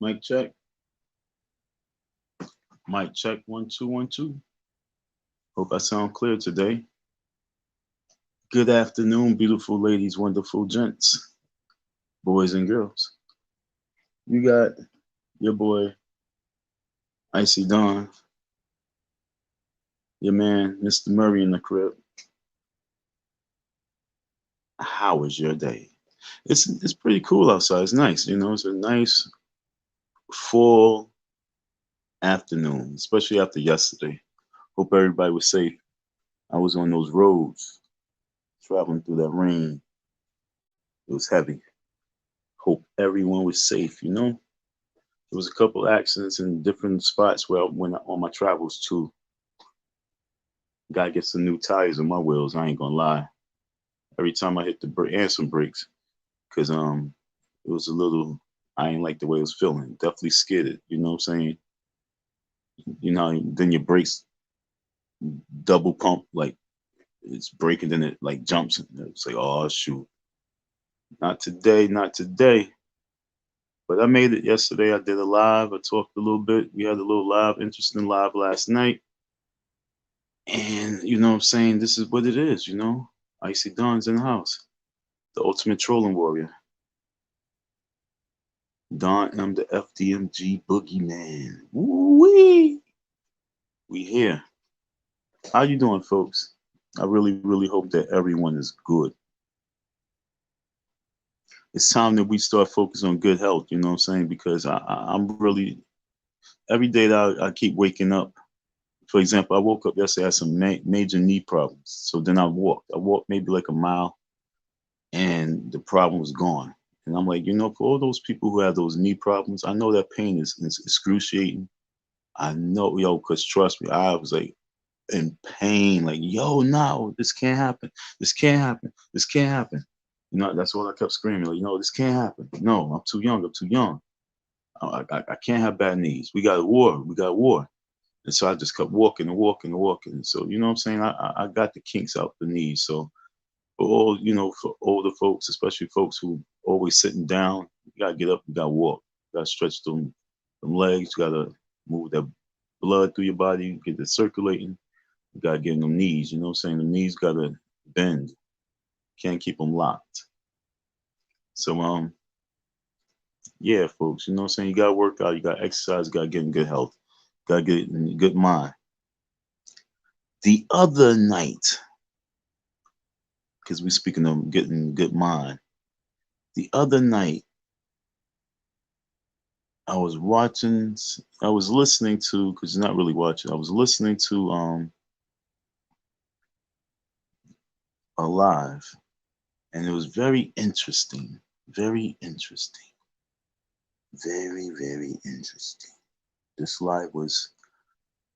Mic check. Mic check. 1 2 1 2. Hope I sound clear today. Good afternoon, beautiful ladies, wonderful gents, boys and girls. You got your boy Icy Dawn, your man Mr. Murray in the crib. How was your day? It's pretty cool outside. It's nice, you know. It's a nice fall afternoon, especially after yesterday. Hope everybody was safe. I was on those roads traveling through that rain. It was heavy. Hope everyone was safe, you know. There was a couple accidents in different spots where I went on my travels too. Gotta get some new tires on my wheels. I ain't gonna lie. Every time I hit the brake and some brakes, cause it was a little. I ain't like the way it was feeling. Definitely skidded. You know what I'm saying? You know, then your brakes double pump like it's braking, then it like jumps. And it's like, oh shoot, not today, not today. But I made it yesterday. I did a live. I talked a little bit. We had a little live, interesting live last night. And you know what I'm saying? This is what it is, you know? Icy Dawn's in the house. The ultimate trolling warrior. Dawn M-TheeFDMG Boogieman. Woo-wee! We here. How you doing, folks? I really, really hope that everyone is good. It's time that we start focusing on good health, you know what I'm saying? Because I'm really, every day that I keep waking up. For example, I woke up yesterday, I had some major knee problems. So then I walked. I walked maybe like a mile and the problem was gone. And I'm like, you know, for all those people who have those knee problems, I know that pain is excruciating. I know, yo, because trust me, I was like in pain, like, yo, no, this can't happen. This can't happen. This can't happen. You know, that's what I kept screaming, like, no, this can't happen. No, I'm too young. I'm too young. I can't have bad knees. We got a war. We got a war. And so I just kept walking and walking and walking. So, you know what I'm saying? I got the kinks out the knees. So, for all, you know, for older folks, especially folks who always sitting down, you gotta get up, you gotta walk, you gotta stretch them legs, you gotta move that blood through your body, get it circulating. You gotta get in them knees. You know what I'm saying? The knees gotta bend. Can't keep them locked. So yeah, folks. You know what I'm saying? You gotta work out. You gotta exercise. You gotta get in good health. Gotta get in good mind. The other night, because we speaking of getting good mind. The other night, I was listening to, because not really watching, I was listening to a live, and it was very interesting. Very interesting. Very, very interesting. This live was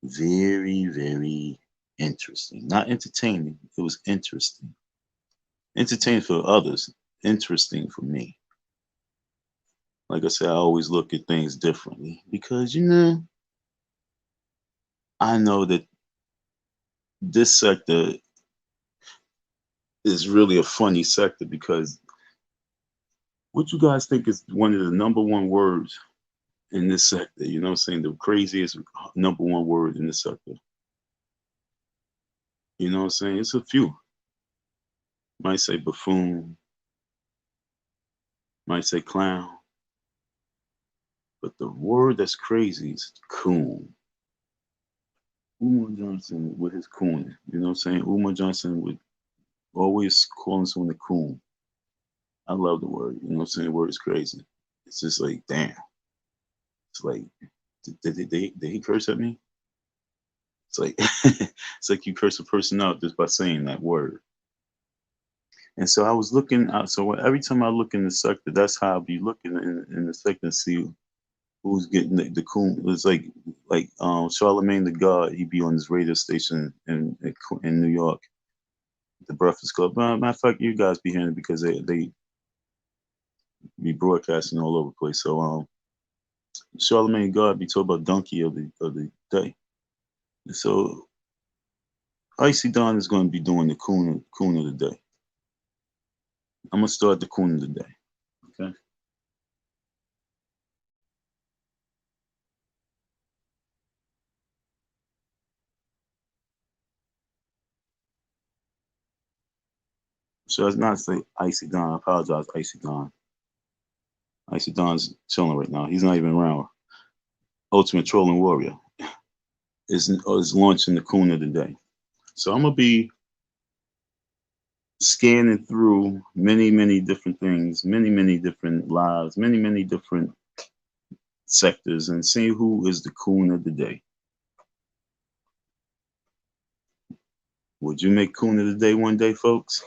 very, very interesting. Not entertaining, it was interesting. Entertaining for others, interesting for me. Like I said, I always look at things differently because, you know, I know that this sector is really a funny sector because what you guys think is one of the number one words in this sector? You know what I'm saying? The craziest number one word in this sector. You know what I'm saying? It's a few. Might say buffoon, might say clown, but the word that's crazy is coon. Umar Johnson with his coon. You know what I'm saying? Umar Johnson would always calling someone a coon. I love the word. You know what I'm saying? The word is crazy. It's just like, damn. It's like, did he curse at me? It's like it's like you curse a person out just by saying that word. And so I was looking out. So every time I look in the sector, that's how I'll be looking in the sector and see who's getting the coon. It's like Charlemagne the God. He'd be on this radio station in New York, the Breakfast Club. Matter of fact, you guys be hearing it because they be broadcasting all over the place. So Charlemagne God be talking about donkey of the day. So Icy Don is going to be doing the coon of the day. I'm gonna start the coon of the day. Okay. So it's not say Icy Don. I apologize, Icy Don. Icy Don's chilling right now. He's not even around. Ultimate Trolling Warrior is launching the Coon of the Day. So I'm gonna be scanning through many different things, many different lives, many different sectors, and see who is the Coon of the Day. Would you make Coon of the Day one day, folks?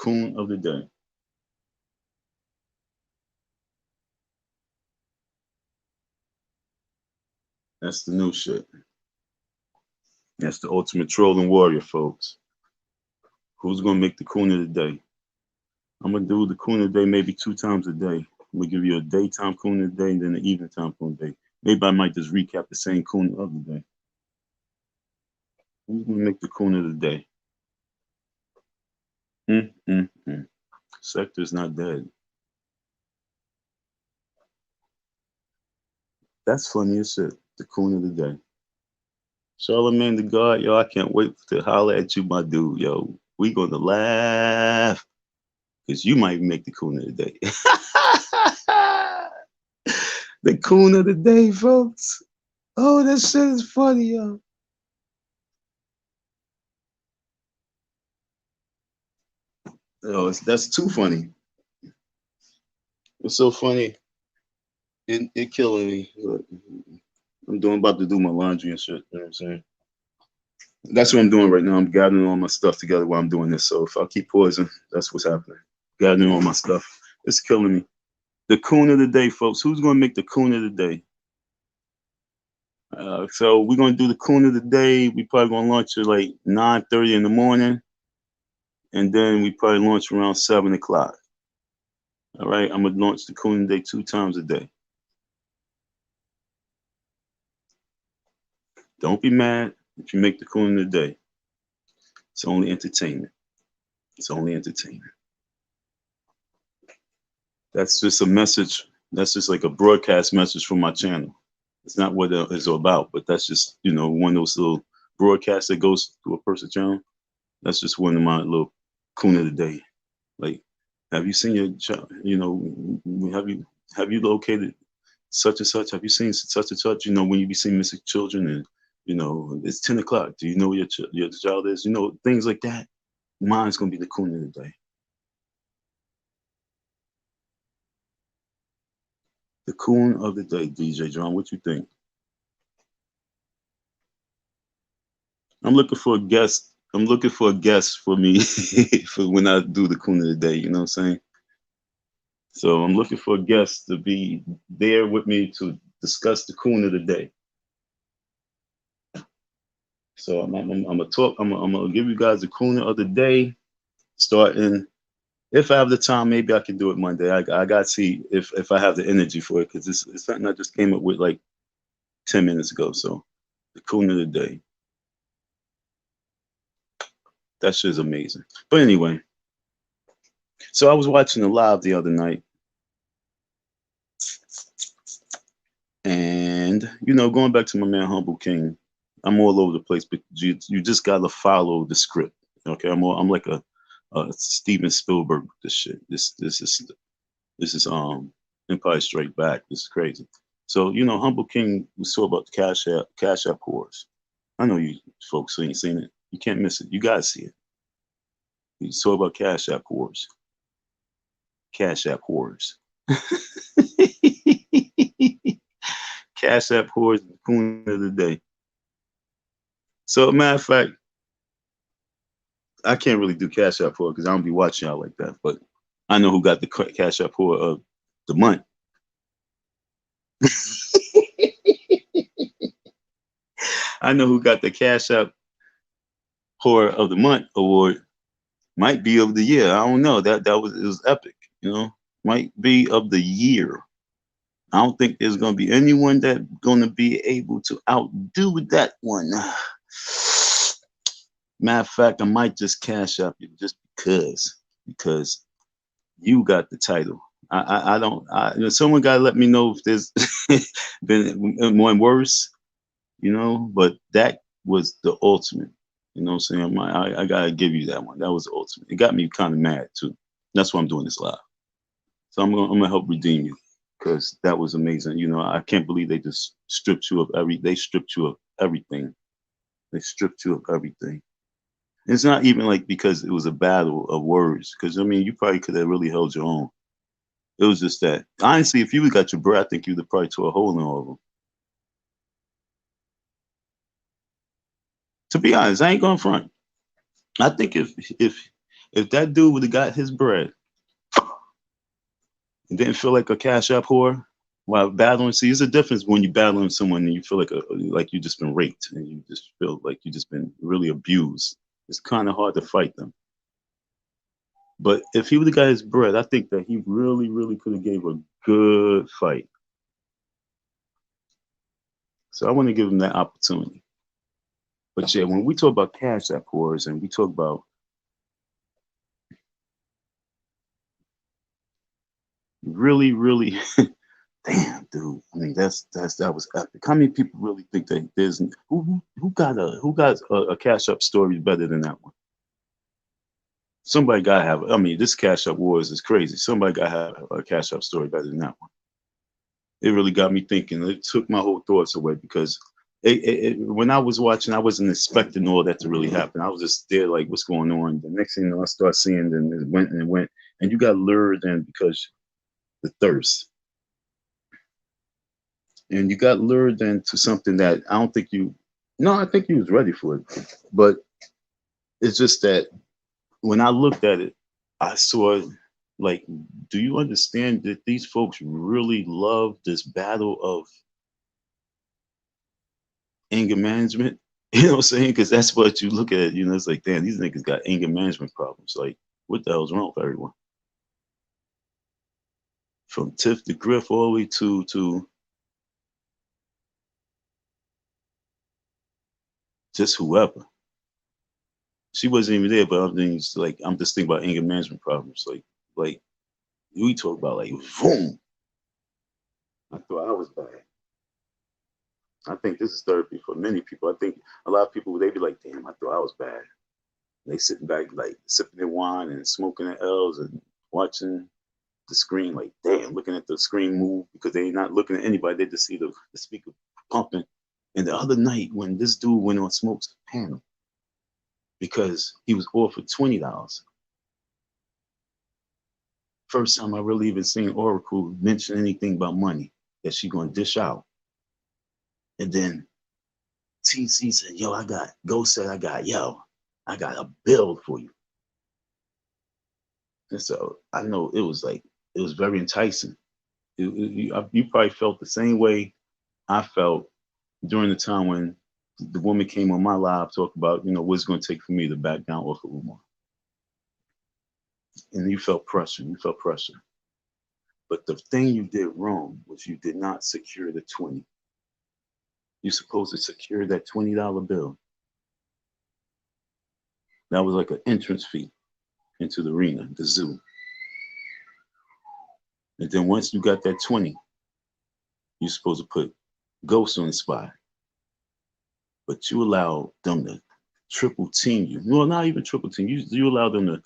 Coon of the Day. That's the new shit. That's the ultimate trolling warrior, folks. Who's gonna make the Coon of the Day? I'm gonna do the Coon of the Day maybe 2 times a day. I'm gonna give you a daytime Coon of the Day and then an evening time Coon of the Day. Maybe I might just recap the same Coon of the Day. Who's gonna make the Coon of the Day? Sector's not dead. That's funny as shit. The Coon of the Day. Charlemagne the God, yo, I can't wait to holler at you, my dude, yo. We gonna laugh. Because you might make the Coon of the Day. The Coon of the Day, folks. Oh, that shit is funny, yo. Oh, that's too funny. It's so funny. It killing me. I'm about to do my laundry and shit. You know what I'm saying? That's what I'm doing right now. I'm gathering all my stuff together while I'm doing this. So if I keep pausing, that's what's happening. Gathering all my stuff. It's killing me. The Coon of the Day, folks. Who's gonna make the Coon of the Day? So we're gonna do the Coon of the Day. We probably gonna launch at like 9:30 in the morning, and then we probably launch around 7 o'clock. All right, I'm gonna launch the Coon of the Day 2 times a day. Don't be mad if you make the Coon of the Day. It's only entertainment. It's only entertainment. That's just a message. That's just like a broadcast message from my channel. It's not what it's about, but that's just, one of those little broadcasts that goes to a person's channel. That's just one of my little Coon of the Day. Like, have you seen your child? Have you located such and such? Have you seen such and such? When you be seeing missing children, and it's 10 o'clock. Do you know where your child is? Things like that. Mine's gonna be the Coon of the Day. The Coon of the Day, DJ John. What you think? I'm looking for a guest. I'm looking for a guest for me for when I do the Coon of the Day. You know what I'm saying? So I'm looking for a guest to be there with me to discuss the Coon of the Day. So I'm gonna talk. I'm gonna give you guys the Coon of the Day, starting. If I have the time, maybe I can do it Monday. I got to see if I have the energy for it, because it's something I just came up with like 10 minutes ago. So the Coon of the Day. That shit is amazing. But anyway, so I was watching the live the other night, and going back to my man Humble King, I'm all over the place, but you just gotta follow the script. Okay, I'm like a Steven Spielberg with this shit. This is Empire Straight Back. This is crazy. So Humble King, we saw about the Cash App wars. I know you folks ain't seen it. You can't miss it. You gotta see it. You saw about Cash App wars. Cash App wars. Cash App whores, the Coon of the Day. So, matter of fact, I can't really do Cash App whore because I don't be watching y'all like that. But I know who got the Cash App whore of the month. I know who got the Cash App whore of the month award. Might be of the year. I don't know. It was epic. Might be of the year. I don't think there's going to be anyone that's going to be able to outdo that one. Matter of fact, I might just Cash App you just because you got the title. I don't. Someone got to let me know if there's been one worse. But that was the ultimate. You know what I'm saying? I gotta give you that one. That was the ultimate. It got me kind of mad too. That's why I'm doing this live. So I'm gonna help redeem you because that was amazing. You know, I can't believe they just stripped you of they stripped you of everything. They stripped you of everything. It's not even like because it was a battle of words. Because I mean, you probably could have really held your own. It was just that honestly, if you would got your breath, I think you'd have probably tore a hole in all of them. To be honest, I ain't going front. I think if that dude would have got his bread and didn't feel like a cash app whore while battling, see, there's a difference when you battling someone and you feel like you just been raped and you just feel like you just been really abused. It's kind of hard to fight them. But if he would have got his bread, I think that he really, really could have gave a good fight. So I want to give him that opportunity. But yeah, when we talk about cash app whores and we talk about really, really, damn, dude. I mean, that was epic. How many people really think that there's who got a cash up story better than that one? Somebody gotta have. I mean, this cash up wars is crazy. Somebody gotta have a cash up story better than that one. It really got me thinking. It took my whole thoughts away because when I was watching, I wasn't expecting all that to really happen. I was just there, like, what's going on? The next thing you know, I start seeing, and it went and it went, and you got lured in because the thirst, and you got lured into something that I don't think you. No, I think you was ready for it, but it's just that when I looked at it, I saw like, do you understand that these folks really love this battle of anger management? You know what I'm saying? Because that's what you look at. You know, it's like, damn, these niggas got anger management problems. Like, what the hell's wrong with everyone? From Tiff the Griff all the way to just whoever. She wasn't even there, but I'm just thinking about anger management problems. Like we talk about like boom. I thought I was bad. I think this is therapy for many people. I think a lot of people they be like, damn, I thought I was bad. They sitting back like sipping their wine and smoking their L's and watching the screen like, damn, looking at the screen move because they not looking at anybody. They just see the speaker pumping. And the other night when this dude went on Smoke's panel because he was offered $20. First time I really even seen Oracle mention anything about money that she gonna dish out. And then TC said, yo, Ghost said, I got a bill for you. And so I know it was very enticing. You probably felt the same way I felt during the time when the woman came on my live talk about, you know, what's going to take for me to back down off of Umar. And you felt pressure. You felt pressure. But the thing you did wrong was you did not secure the 20. You're supposed to secure that $20 bill. That was like an entrance fee into the arena, the zoo. And then once you got that 20, you're supposed to put Ghost on the spot. But you allow them to triple team you. No, not even triple team. You allow them to,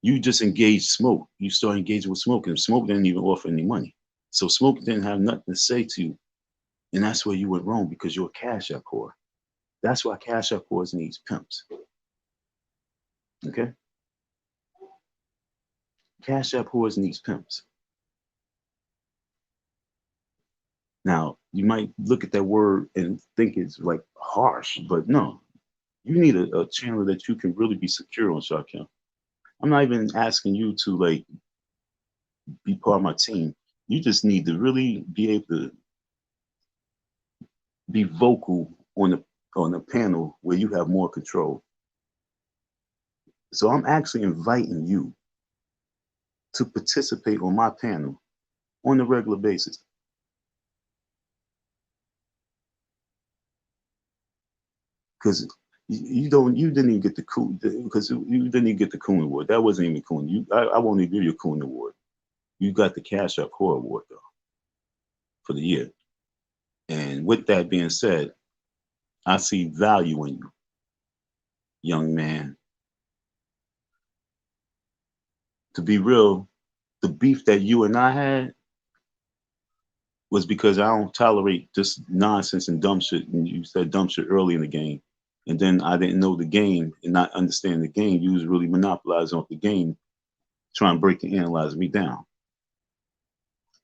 you just engage Smoke. You start engaging with Smoke, and Smoke didn't even offer any money. So Smoke didn't have nothing to say to you. And that's where you went wrong because you're a cash app whore. That's why cash app whores needs pimps. Okay? Cash app whores needs pimps. Now, you might look at that word and think it's like harsh, but no. You need a channel that you can really be secure on, Shakim. I'm not even asking you to like be part of my team. You just need to really be able to be vocal on the panel where you have more control. So I'm actually inviting you to participate on my panel on a regular basis. Because you didn't even get the coon because you didn't even get the coon award. That wasn't even coon. I won't even give you a coon award. You got the Cash Up Core Award though for the year. And with that being said, I see value in you. young man. To be real, the beef that you and I had was because I don't tolerate just nonsense and dumb shit. And you said dumb shit early in the game. And then I didn't know the game and not understand the game. You was really monopolizing off the game, trying to break and analyze me down.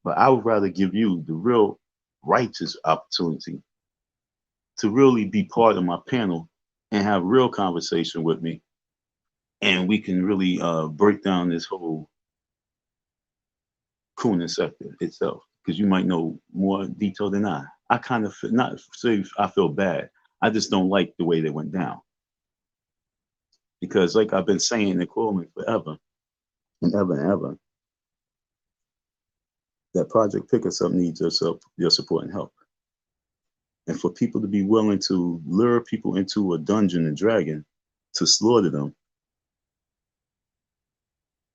But I would rather give you the real righteous opportunity to really be part of my panel and have real conversation with me. And we can really break down this whole Kunin sector itself, because you might know more detail than I. I kind of not say I feel bad. I just don't like the way they went down because, like I've been saying and calling forever and ever and ever, that Project Pick Us Up needs your support and help. And for people to be willing to lure people into a dungeon and dragon to slaughter them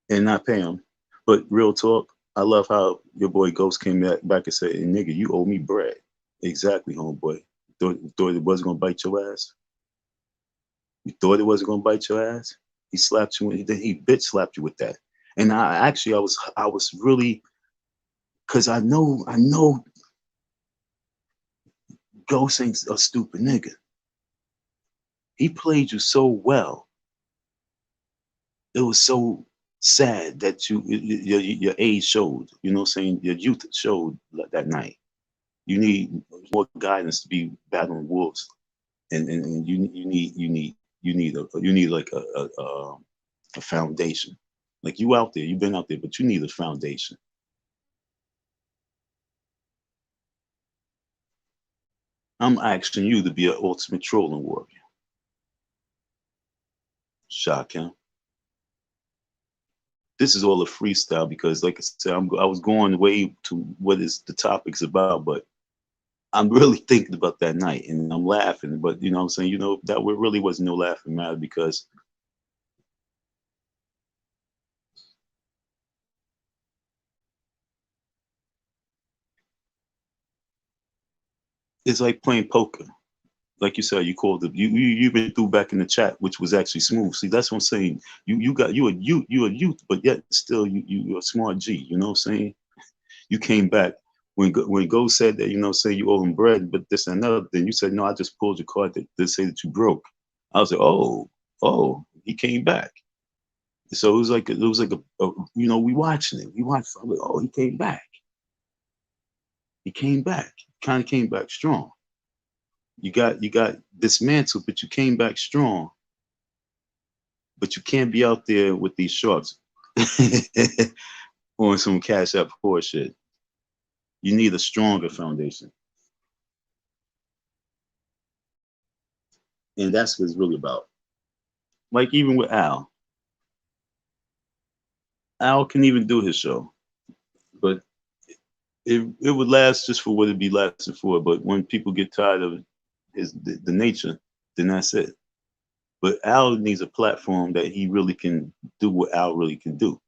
and not pay them. But real talk, I love how your boy Ghost came back and said, hey, nigga, you owe me bread. Exactly, homeboy. Thought it wasn't gonna bite your ass? You thought it wasn't gonna bite your ass? He slapped you, and he bitch slapped you with that. And I was really, because I know Ghost ain't a stupid nigga. He played you so well. It was so sad that your age showed. You know what I'm saying? Your youth showed that night. You need more guidance to be battling wolves, and you need like a foundation. Like you out there, you've been out there, but you need a foundation. I'm asking you to be an ultimate trolling warrior. Shakim. This is all a freestyle because, like I said, I was going way to what is the topic's about, but I'm really thinking about that night and I'm laughing. But you know what I'm saying? You know, that really wasn't no laughing matter because it's like playing poker. Like you said, you called it. You even threw back in the chat, which was actually smooth. See, that's what I'm saying. You a youth, but yet still you're a smart G. You know what I'm saying? You came back when Go said that, you know, say you owe him bread, but this and another. Then you said, no, I just pulled your card to say that you broke. I was like, oh, he came back. So it was like a you know, we watching it. We watched. I'm like, oh, he came back. He came back. Kind of came back strong. You got dismantled, but you came back strong. But you can't be out there with these sharks on some cash app horse shit. You need a stronger foundation. And that's what it's really about. Like even with Al can even do his show, but it would last just for what it'd be lasting for. But when people get tired of the nature, then that's it. But Al needs a platform that he really can do what Al really can do.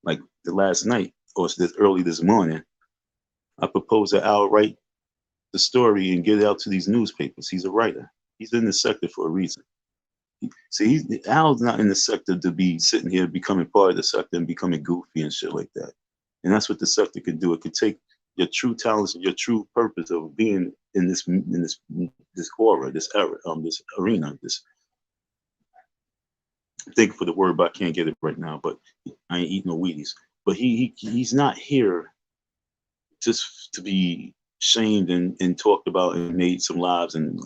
Like the last night or this early this morning, I proposed that Al write the story and get it out to these newspapers. He's a writer. He's in the sector for a reason. See, Al's not in the sector to be sitting here becoming part of the sector and becoming goofy and shit like that. And that's what the sector could do. It could take your true talents and your true purpose of being in this aura, this era, this arena. This think for the word, but I can't get it right now. But I ain't eating no Wheaties. But he's not here just to be shamed and talked about and made some lives and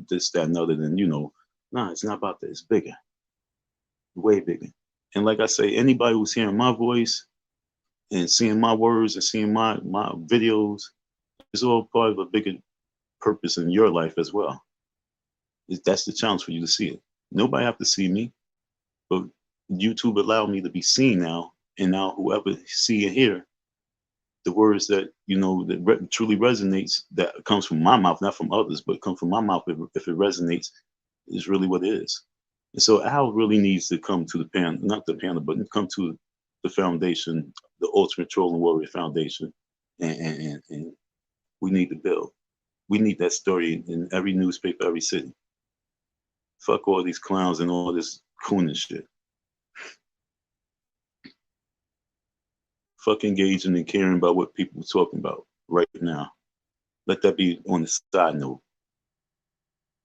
this, that, and other than, you know, nah, it's not about that. It's bigger, way bigger. And like I say, anybody who's hearing my voice and seeing my words and seeing my videos is all part of a bigger purpose in your life as well. That's the challenge for you to see it. Nobody have to see me, but YouTube allowed me to be seen now. And now whoever see and hear the words that, you know, that truly resonates, that comes from my mouth, not from others, but come from my mouth, if it resonates, is really what it is. And so Al really needs to come to the panel, not the panel, but come to the foundation, the Ultimate Trolling Warrior Foundation, and we need to build. We need that story in every newspaper, every city. Fuck all these clowns and all this cooning shit. Fuck engaging and caring about what people are talking about right now. Let that be on the side note.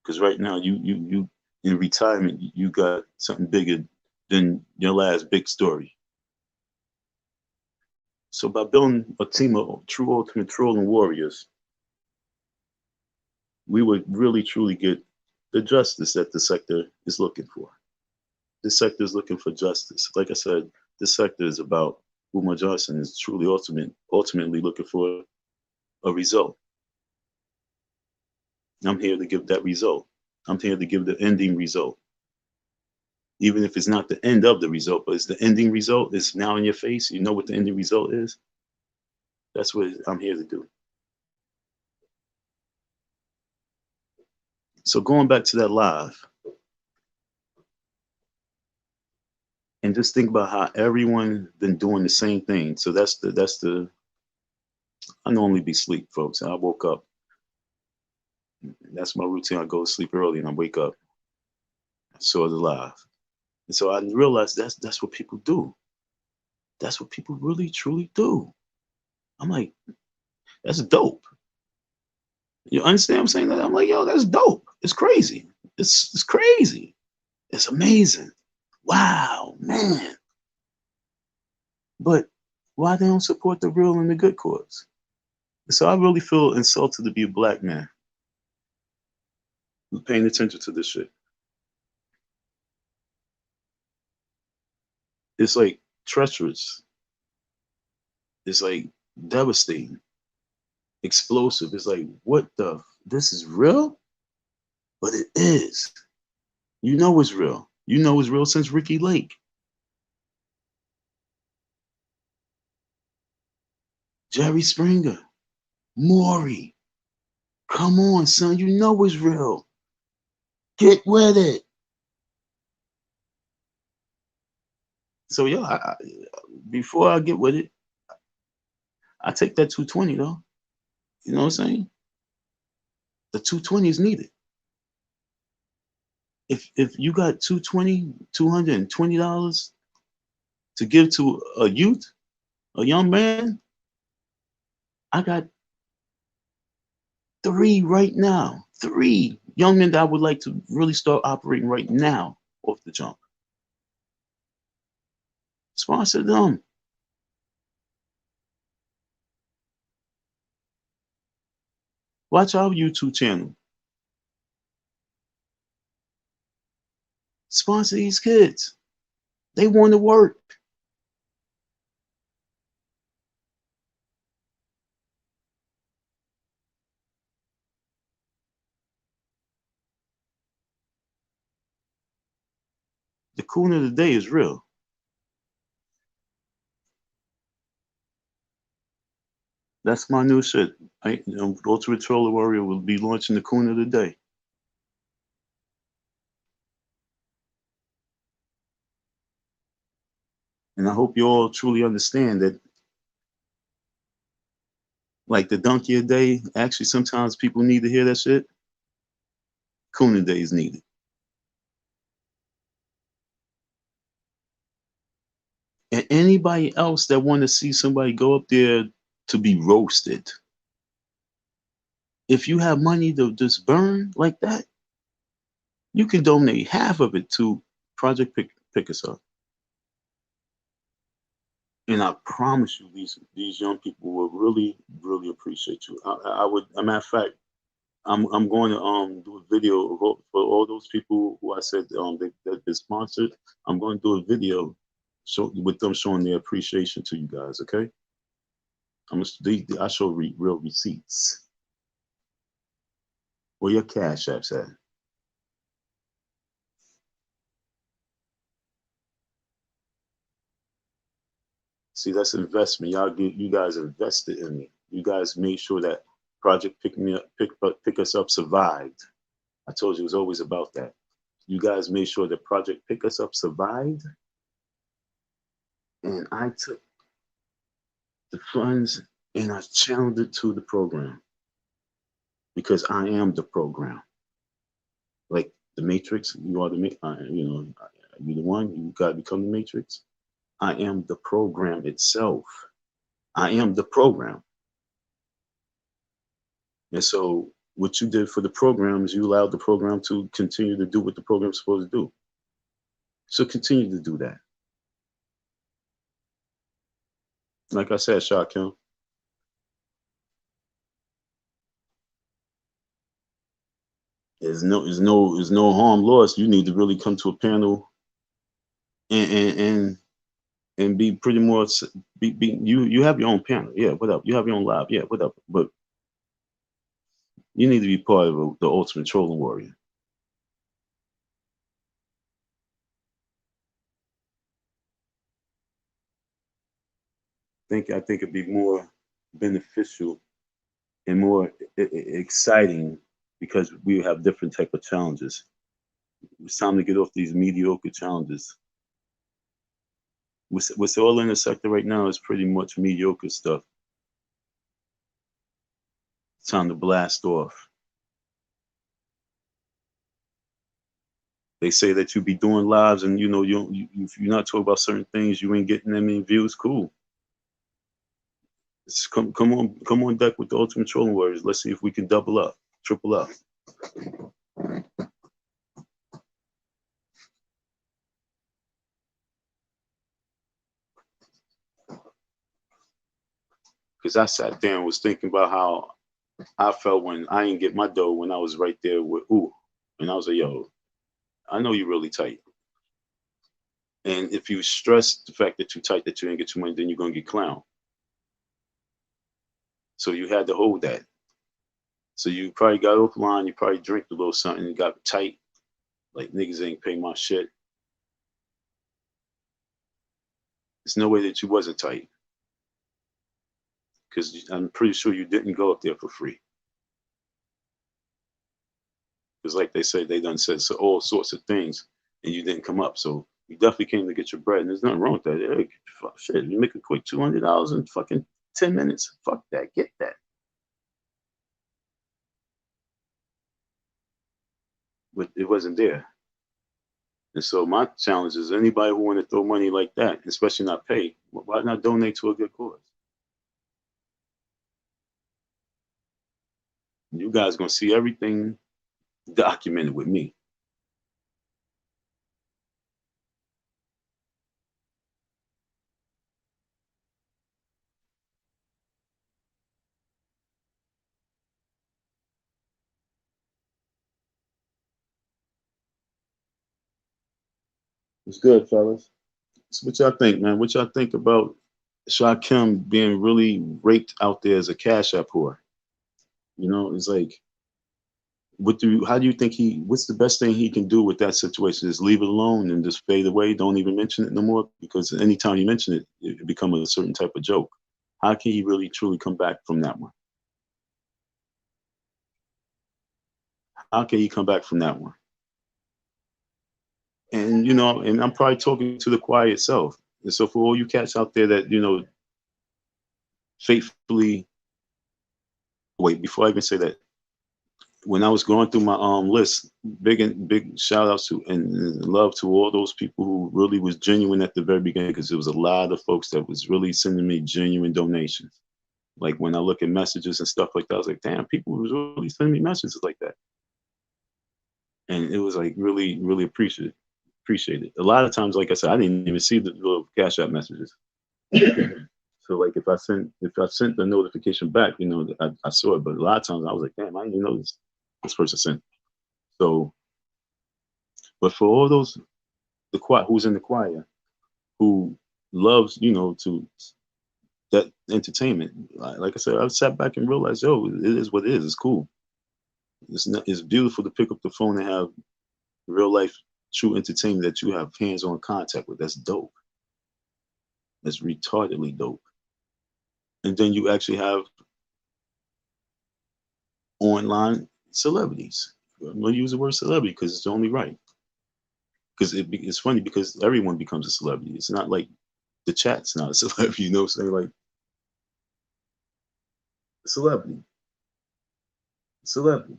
Because right now, you in retirement, you got something bigger than your last big story. So by building a team of true ultimate trolling warriors, we would really truly get the justice that the sector is looking for. This sector is looking for justice. Like I said, this sector is about Umar Johnson is truly ultimately looking for a result. I'm here to give that result. I'm here to give the ending result. Even if it's not the end of the result, but it's the ending result, it's now in your face. You know what the ending result is? That's what I'm here to do. So going back to that live, and just think about how everyone been doing the same thing. So that's the I normally be asleep, folks. I woke up. That's my routine. I go to sleep early and I wake up. I saw the live. And so I realized that's what people do. That's what people really truly do. I'm like, that's dope. You understand what I'm saying? I'm like, yo, that's dope. It's crazy. It's crazy. It's amazing. Wow, man. But why they don't support the real and the good cause? So I really feel insulted to be a black man who's paying attention to this shit. It's like treacherous. It's like devastating, explosive. It's like, what the? This is real? But it is. You know it's real. You know it's real since Ricky Lake. Jerry Springer. Maury. Come on, son. You know it's real. Get with it. So, yo, before I get with it, I take that 220, though. You know what I'm saying? The 220 is needed. If you got $220 to give to a youth, a young man, I got three right now. Three young men that I would like to really start operating right now off the jump. Sponsor them. Watch our YouTube channel. Sponsor these kids. They want to work. The coon of the day is real. That's my new shit. Ultimate Troller Warrior will be launching the coon of the day. And I hope you all truly understand that, like the donkey a day, actually sometimes people need to hear that shit. Coon a day is needed. And anybody else that want to see somebody go up there to be roasted, if you have money to just burn like that, you can donate half of it to Project Pick Us Up. And I promise you, these young people will really appreciate you. I would, a matter of fact, I'm going to do a video for all those people who I said that been sponsored. I'm going to do a video with them showing their appreciation to you guys. Okay, I show real receipts. Where your cash apps at? See, that's investment. You guys invested in me. You guys made sure that Project Pick Us Up survived. I told you it was always about that. You guys made sure that Project Pick Us Up survived, and I took the funds and I channeled it to the program because I am the program. Like The Matrix. You are the you know, you the one. You got to become the Matrix. I am the program itself. I am the program. And so what you did for the program is you allowed the program to continue to do what the program's supposed to do. So continue to do that. Like I said, Shakim, there's no harm lost. You need to really come to a panel and and be pretty much you have your own panel. Yeah, what up? You have your own live. Yeah, what up? But you need to be part of the ultimate trolling warrior. I think it'd be more beneficial and more exciting because we have different type of challenges. It's time to get off these mediocre challenges. What's all in the sector right now is pretty much mediocre stuff. It's time to blast off. They say that you be doing lives and you know if you're not talking about certain things, you ain't getting that many views. Cool. Just come on deck with the ultimate trolling warriors. Let's see if we can double up, triple up. Because I sat there and was thinking about how I felt when I didn't get my dough when I was right there with ooh. And I was like, yo, I know you're really tight. And if you stress the fact that you're tight, that you didn't get your money, then you're gonna get clowned. So you had to hold that. So you probably got offline, you probably drank a little something, you got tight, like niggas ain't pay my shit. There's no way that you wasn't tight. Because I'm pretty sure you didn't go up there for free. Because like they say, they done said so all sorts of things and you didn't come up. So you definitely came to get your bread. And there's nothing wrong with that. Hey, fuck, shit, you make a quick $200 in fucking 10 minutes. Fuck that. Get that. But it wasn't there. And so my challenge is anybody who want to throw money like that, especially not pay, why not donate to a good cause? You guys gonna see everything documented with me. It's good, fellas. So what y'all think, man? What y'all think about Shakim being really raped out there as a cash app whore? You know, it's like, how do you think what's the best thing he can do with that situation? Just leave it alone and just fade away. Don't even mention it no more because anytime you mention it, it becomes a certain type of joke. How can he really truly come back from that one? How can he come back from that one? And you know, and I'm probably talking to the choir itself. And so for all you cats out there that you know faithfully wait before I even say that, when I was going through my list, big shout outs to and love to all those people who really was genuine at the very beginning because there was a lot of folks that was really sending me genuine donations. Like when I look at messages and stuff like that, I was like, damn, people was really sending me messages like that. And it was like really, really appreciated. A lot of times, like I said, I didn't even see the little cash app messages. So like if I sent the notification back, you know, I saw it, but a lot of times I was like, damn, I didn't even know this person sent. So, but for all those the choir who's in the choir who loves, you know, to that entertainment, like I said, I sat back and realized, yo, it is what it is. It's cool. It's beautiful to pick up the phone and have real life true entertainment that you have hands on contact with. That's dope. That's retardedly dope. And then you actually have online celebrities. I'm gonna use the word celebrity because it's only right. Because it's funny because everyone becomes a celebrity. It's not like the chat's not a celebrity, you know what I'm saying? Like celebrity, celebrity,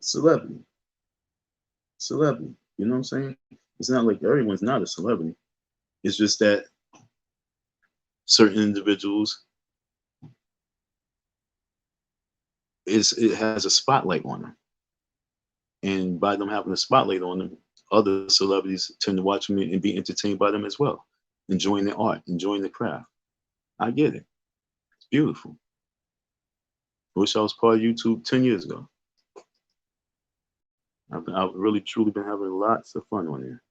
celebrity. celebrity. You know what I'm saying? It's not like everyone's not a celebrity. It's just that certain individuals it has a spotlight on them, and by them having a spotlight on them, other celebrities tend to watch them and be entertained by them as well, enjoying the art, enjoying the craft. I get it. It's beautiful. I wish I was part of YouTube 10 years ago. I've really truly been having lots of fun on there,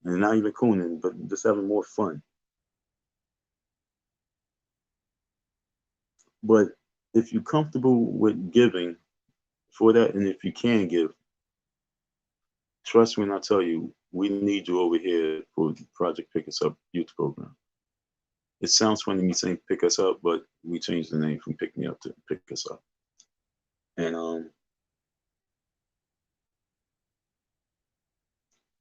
and not even cooning, but just having more fun. But if you're comfortable with giving for that, and if you can give, trust me when I tell you, we need you over here for Project Pick Us Up youth program. It sounds funny me saying pick us up, but we changed the name from pick me up to pick us up. And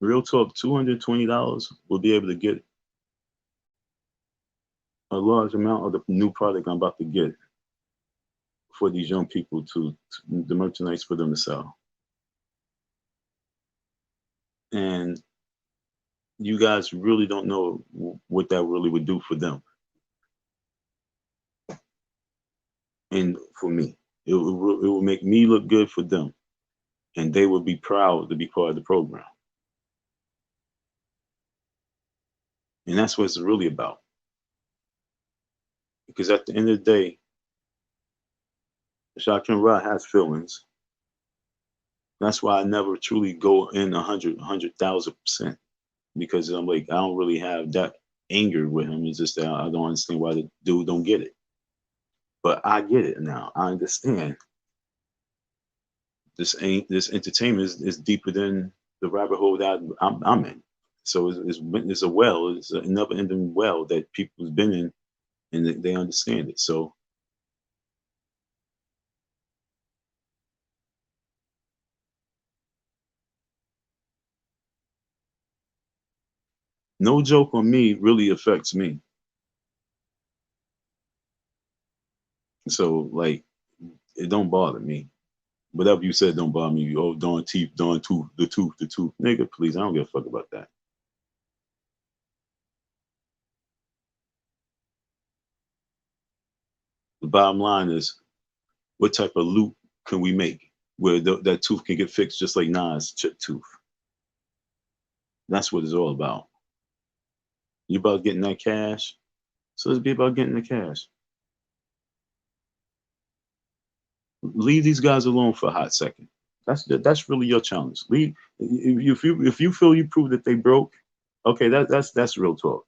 real talk, $220 will be able to get a large amount of the new product I'm about to get for these young people to the merchandise for them to sell. And you guys really don't know what that really would do for them. And for me, it will make me look good for them, and they will be proud to be part of the program. And that's what it's really about. Because at the end of the day, Shakim Ra has feelings. That's why I never truly go in 100,000%, because I'm like, I don't really have that anger with him. It's just that I don't understand why the dude don't get it. But I get it now. I understand. This entertainment is deeper than the rabbit hole that I'm in. So it's a well. It's a never-ending well that people's been in, and they understand it. So no joke on me really affects me. So like it don't bother me. Whatever you said don't bother me. Oh, darn teeth, darn tooth, the tooth. Nigga, please, I don't give a fuck about that. The bottom line is, what type of loop can we make where that tooth can get fixed just like Nas chipped tooth? That's what it's all about. You about getting that cash, so let's be about getting the cash. Leave these guys alone for a hot second. That's really your challenge. Leave if you feel you prove that they broke, okay, that's real talk.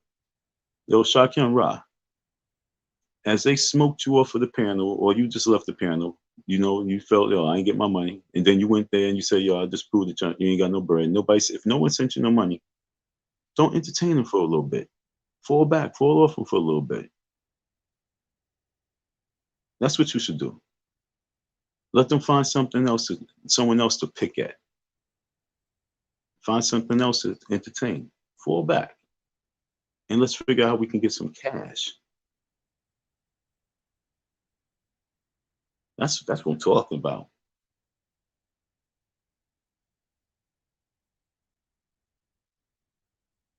Yo, Shakim Ra, as they smoked you off of the panel, or you just left the panel, you felt, yo, I ain't get my money, and then you went there and you said, yo, I just proved that you ain't got no bread. If no one sent you no money, don't entertain them for a little bit. Fall back, fall off them for a little bit. That's what you should do. Let them find someone else to pick at. Find something else to entertain. Fall back, and let's figure out how we can get some cash. That's what I'm talking about.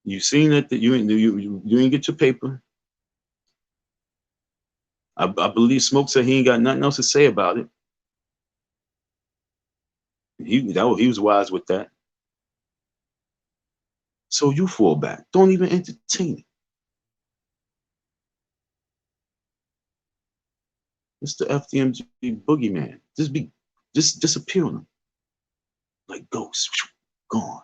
You seen it that you ain't get your paper. I believe Smoke said he ain't got nothing else to say about it. He was wise with that. So you fall back. Don't even entertain it. It's the FDMG boogeyman. Just disappear on him like ghosts. Gone.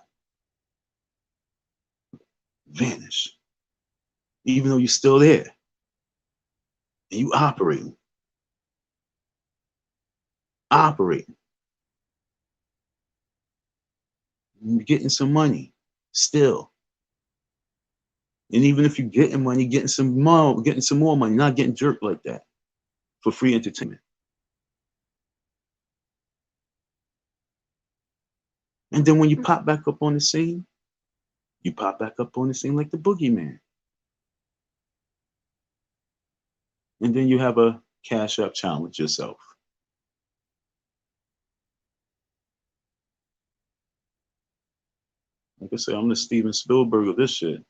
Vanish. Even though you're still there and you operating, getting some money still. And even if you're getting money, getting some more money, not getting jerked like that for free entertainment. And then when you pop back up on the scene, you pop back up on the scene like the boogeyman. And then you have a cash up challenge yourself. Like I said, I'm the Steven Spielberg of this shit.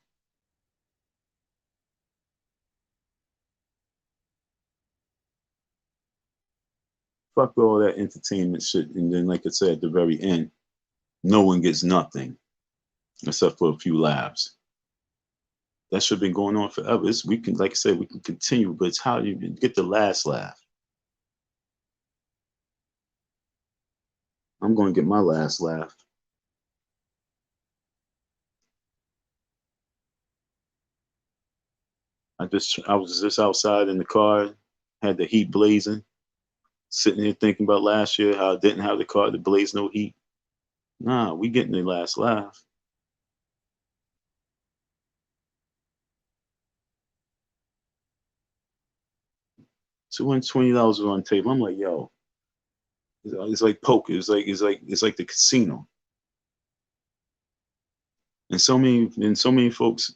Fuck all that entertainment shit. And then, like I said, at the very end, no one gets nothing except for a few laughs. That should have been going on forever. We can, like I said, we can continue, but it's how you get the last laugh. I'm going to get my last laugh. I was just outside in the car, had the heat blazing, sitting here thinking about last year how I didn't have the car to blaze no heat. Nah, we getting the last laugh. $220 was on the table. I'm like, yo, it's like poker. It's like the casino. And so many folks,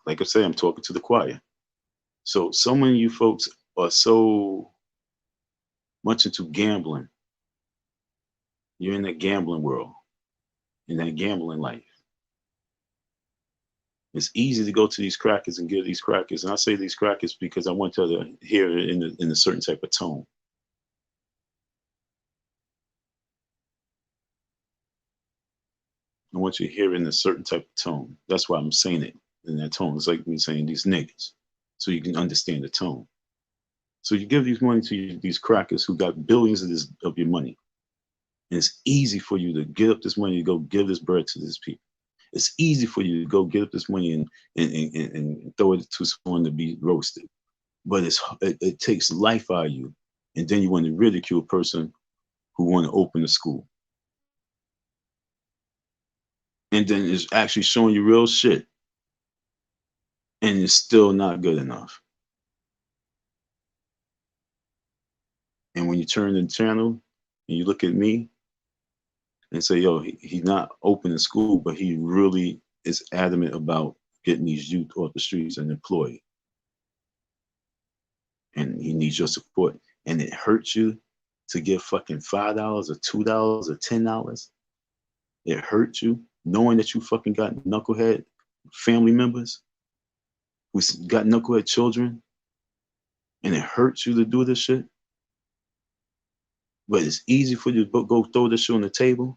like I say, I'm talking to the choir. So many of you folks are so much into gambling. You're in that gambling world, in that gambling life. It's easy to go to these crackers and give these crackers. And I say these crackers because I want you to hear it in a certain type of tone. I want you to hear it in a certain type of tone. That's why I'm saying it in that tone. It's like me saying these niggas, so you can understand the tone. So you give these money to these crackers who got billions of your money. And it's easy for you to get up this money to go give this bread to these people. It's easy for you to go get up this money and throw it to someone to be roasted. But it takes life out of you. And then you want to ridicule a person who want to open a school. And then it's actually showing you real shit. And it's still not good enough. And when you turn the channel and you look at me and say, yo, he's not opening school, but he really is adamant about getting these youth off the streets and employed. And he needs your support. And it hurts you to give fucking $5 or $2 or $10. It hurts you knowing that you fucking got knucklehead family members who got knucklehead children, and it hurts you to do this shit. But it's easy for you to go throw this shit on the table.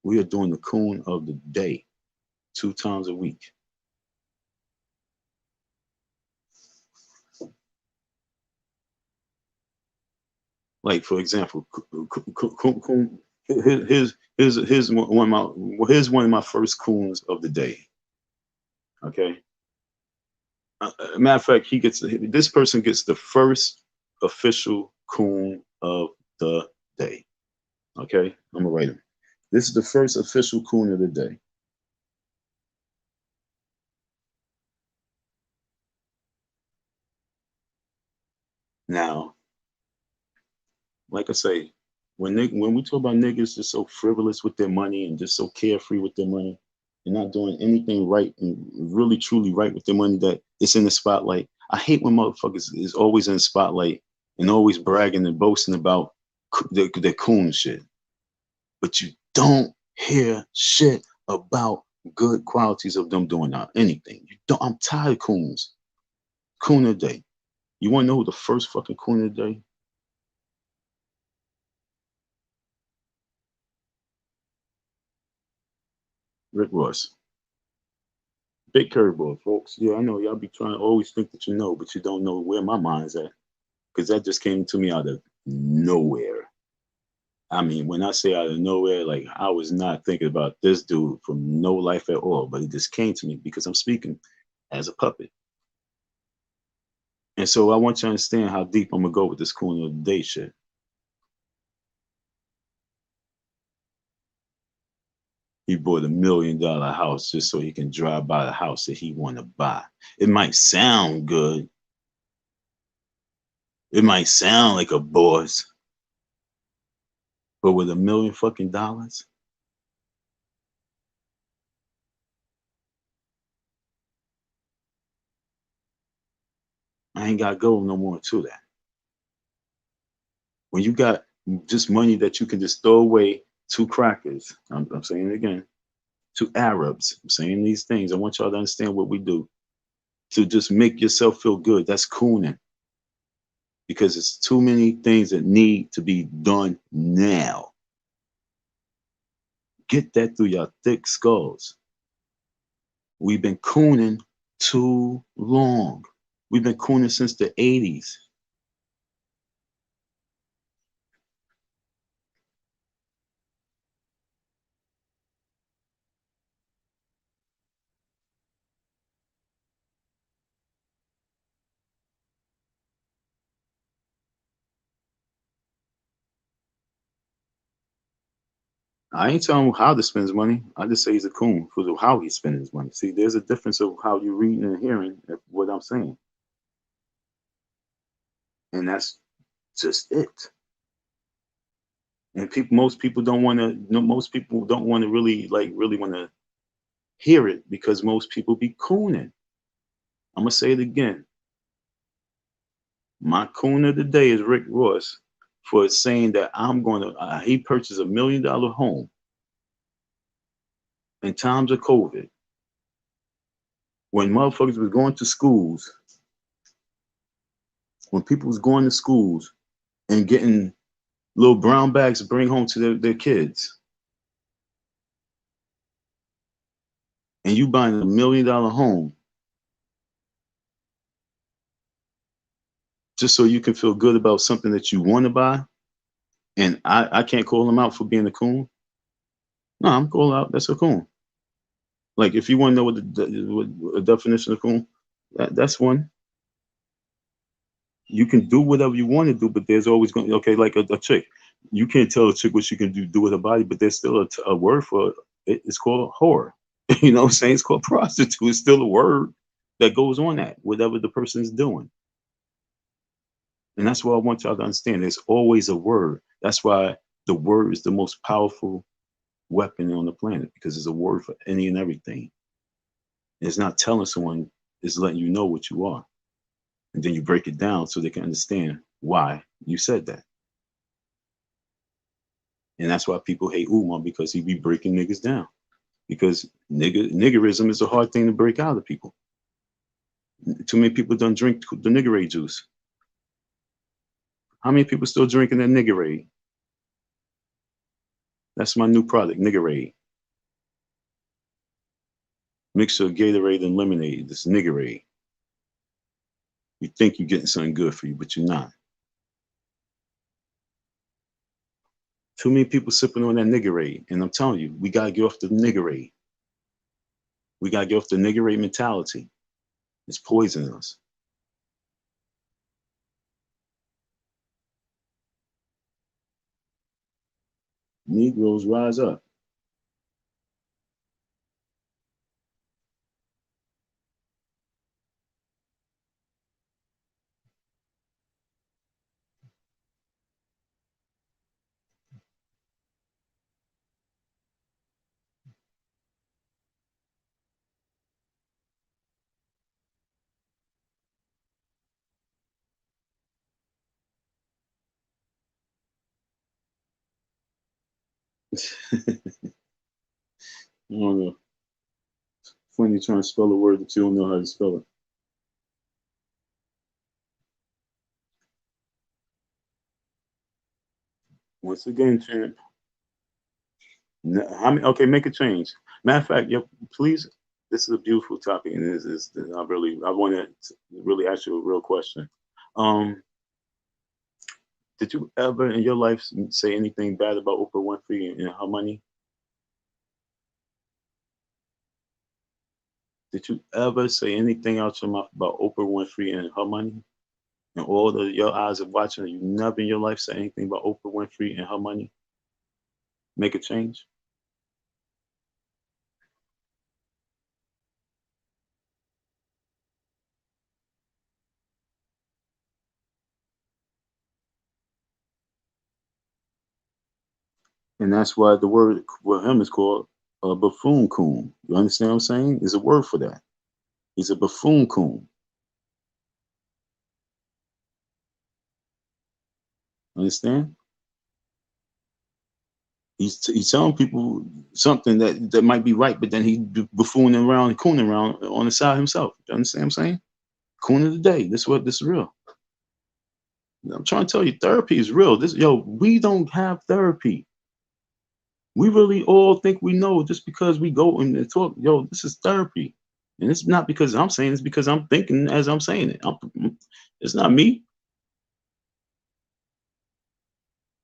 We are doing the coon of the day 2 times a week. Like, for example, here's one of my first coons of the day. Okay. Matter of fact, this person gets the first official coon of the day. Okay, I'm gonna write him. This is the first official coon of the day. Now, like I say, when we talk about niggas just so frivolous with their money and just so carefree with their money and not doing anything right and really truly right with their money, that it's in the spotlight. I hate when motherfuckers is always in the spotlight and always bragging and boasting about their coon shit. But you don't hear shit about good qualities of them doing anything. You don't. I'm tired of coons. Coon of the day. You want to know who the first fucking coon of the day? Rick Ross. Big curveball, folks. Yeah, I know y'all be trying to always think that you know, but you don't know where my mind's at. Because that just came to me out of nowhere. I mean, when I say out of nowhere, like I was not thinking about this dude from no life at all, but it just came to me because I'm speaking as a puppet. And so I want you to understand how deep I'm gonna go with this coon of the day shit. He bought $1 million house just so he can drive by the house that he want to buy. It might sound good. It might sound like a boss, but with $1 million fucking dollars, I ain't gotta go no more to that. When you got just money that you can just throw away to crackers. I'm saying it again. To Arabs. I'm saying these things. I want y'all to understand what we do. To just make yourself feel good. That's cooning. Because it's too many things that need to be done now. Get that through your thick skulls. We've been cooning too long. We've been cooning since the 80s. I ain't telling him how to spend his money. I just say he's a coon for how he spends his money. See, there's a difference of how you reading and hearing what I'm saying. And that's just it. And people, most people don't want to. No, most people don't want to really want to hear it because most people be cooning. I'm gonna say it again. My coon of the day is Rick Ross for saying that I'm gonna. He purchased $1 million home in times of COVID when motherfuckers was going to schools, when people was going to schools and getting little brown bags to bring home to their kids, and you buying $1 million home just so you can feel good about something that you want to buy, and I can't call him out for being a coon. No, I'm calling out. That's a coon. Like if you want to know what the definition of coon, that's one. You can do whatever you want to do, but there's always going okay, like a chick. You can't tell a chick what she can do with her body, but there's still a word for it. It's called whore. You know what I'm saying? It's called prostitute. It's still a word that goes on that, whatever the person's doing. And that's what I want y'all to understand. There's always a word. That's why the word is the most powerful weapon on the planet, because it's a word for any and everything. It's not telling someone, it's letting you know what you are. And then you break it down so they can understand why you said that. And that's why people hate Umar, because he be breaking niggas down. Because niggerism is a hard thing to break out of people. Too many people don't drink the niggerade juice. How many people still drinking that niggerade? That's my new product, niggerade. Mixture of Gatorade and lemonade. This niggerade. You think you're getting something good for you, but you're not. Too many people sipping on that niggerade. And I'm telling you, we got to get off the niggerade. We got to get off the niggerade mentality. It's poisoning us. Negroes rise up. I don't know. Funny trying to spell a word that you don't know how to spell it. Once again, champ. Okay, make a change. Matter of fact, please. This is a beautiful topic, and this is I want to really ask you a real question. Um, did you ever in your life say anything bad about Oprah Winfrey and her money? Did you ever say anything out your mouth about Oprah Winfrey and her money? And all the your eyes are watching, you never in your life say anything about Oprah Winfrey and her money? Make a change. And that's why the word for him is called a buffoon coon. You understand what I'm saying? There's a word for that. He's a buffoon coon. Understand? He's telling people something that might be right, but then he buffooning around and cooning around on the side himself. You understand what I'm saying? Coon of the day. This is real. I'm trying to tell you, therapy is real. We don't have therapy. We really all think we know just because we go and talk. Yo, this is therapy, and it's not because I'm saying it's because I'm thinking as I'm saying it. It's not me.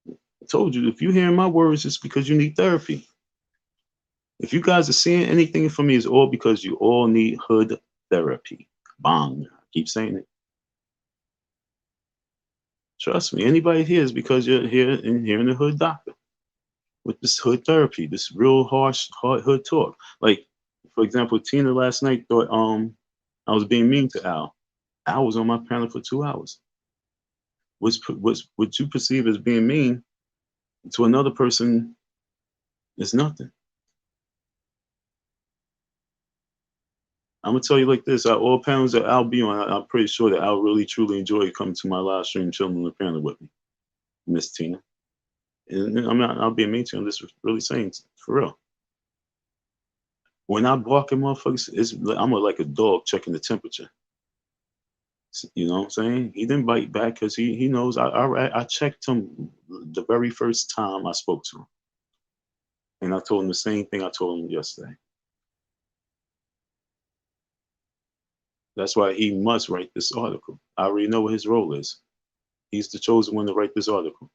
I told you, if you hearing my words, it's because you need therapy. If you guys are seeing anything from me, it's all because you all need hood therapy. Bong. I keep saying it. Trust me. Anybody here is because you're here in the hood doctor with this hood therapy, this real harsh, hard hood talk. Like, for example, Tina last night thought I was being mean to Al. Al was on my panel for 2 hours. What you perceive as being mean to another person is nothing. I'm gonna tell you like this: all panels that I'll be on, I'm pretty sure that I'll really truly enjoy coming to my live stream, chilling on the panel with me, Miss Tina. And I'm not. I'll be mean to you. I'm just really saying for real. When I bark at motherfuckers, I'm like a dog checking the temperature. You know what I'm saying? He didn't bite back because he knows I checked him the very first time I spoke to him, and I told him the same thing I told him yesterday. That's why he must write this article. I already know what his role is. He's the chosen one to write this article.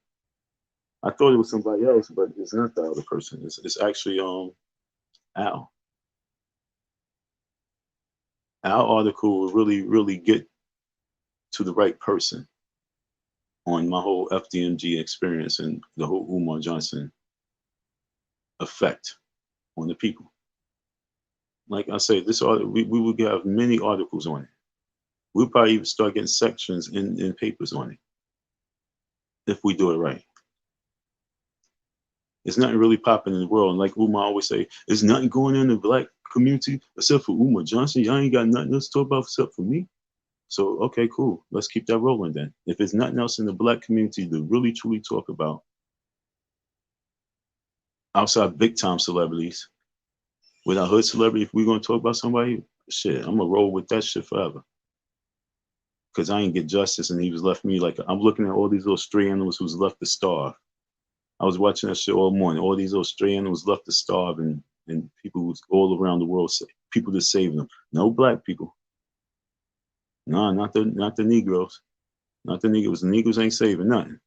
I thought it was somebody else, but it's not the other person. It's actually Al. Our article will really get to the right person on my whole FDMG experience and the whole Umar Johnson effect on the people. Like I say, this article we will have many articles on it. We'll probably even start getting sections in papers on it if we do it right. There's nothing really popping in the world. And like Umar always say, there's nothing going on in the black community except for Umar Johnson. Y'all ain't got nothing else to talk about except for me. So, okay, cool. Let's keep that rolling then. If there's nothing else in the black community to really truly talk about outside big time celebrities, with our hood celebrity, if we're going to talk about somebody, shit, I'm going to roll with that shit forever. Because I ain't get justice and he was left me like, I'm looking at all these little stray animals who's left to starve. I was watching that shit all morning. All these little stray animals left to starve and people who's all around the world, people just saving them. No black people. No, not the Negroes. Not the Negroes. The Negroes ain't saving nothing.